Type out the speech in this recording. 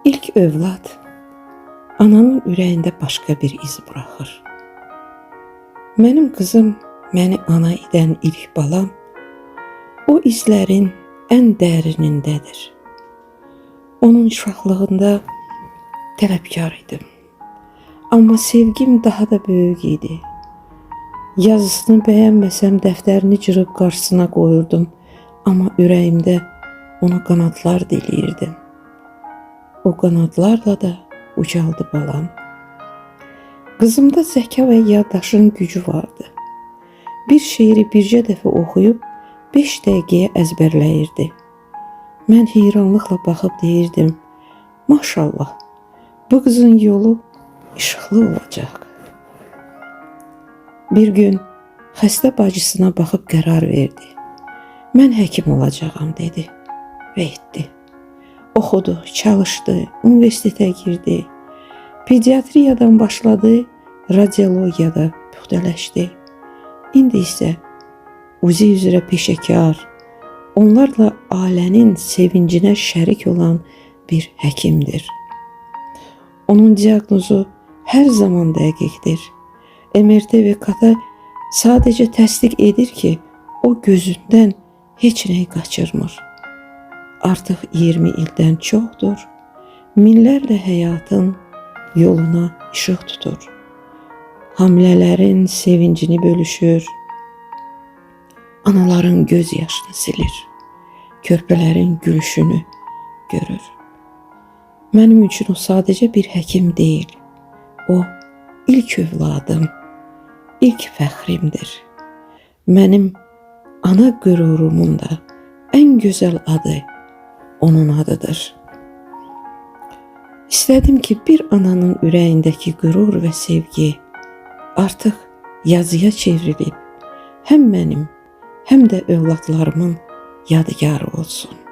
İlk övlad ananın ürəyində başqa bir iz buraxır. Mənim qızım, məni ana edən ilk balam, o izlərin ən dərinindədir. Onun uşaqlığında tələbkar idim. Amma sevgim daha da böyük idi. Yazısını bəyənməsəm dəftərini cırıb qarşısına qoyurdum. Amma ürəyimdə ona qanadlar diləyirdim. O qanadlarla da ucaldı balam. Qızımda zəka və yaddaşın gücü vardı. Bir şeiri bircə dəfə oxuyub 5 dəqiqəyə əzbərləyirdi. Mən heyranlıqla baxıb deyirdim, maşallah, bu qızın yolu işıqlı olacaq. Bir gün xəstə bacısına baxıb qərar verdi. Mən həkim olacağam dedi və etdi. Oxudu, çalışdı, universitetə girdi. Pediatriyadan başladı, radiologiyada püxtələşdi. İndi isə UZI üzrə peşəkar, onlarla ailənin sevincinə şərik olan bir həkimdir. Onun diaqnozu hər zaman dəqiqdir. MRT və KT sadəcə təsdiq edir ki, o gözündən heç nəyi qaçırmır. Artıq 20 ildən çoxdur, minlərlə həyatın yoluna işıq tutur. Hamilələrin sevincini bölüşür, anaların göz yaşını silir, körpələrin gülüşünü görür. Mənim üçün o sadəcə bir həkim deyil, o ilk övladım, ilk fəxrimdir. Mənim ana qürurumun da ən gözəl adı onun adıdır. İstədim ki, bir ananın ürəyindəki qürur və sevgi artıq yazıya çevrilib, həm mənim, həm də övladlarımın yadigarı olsun.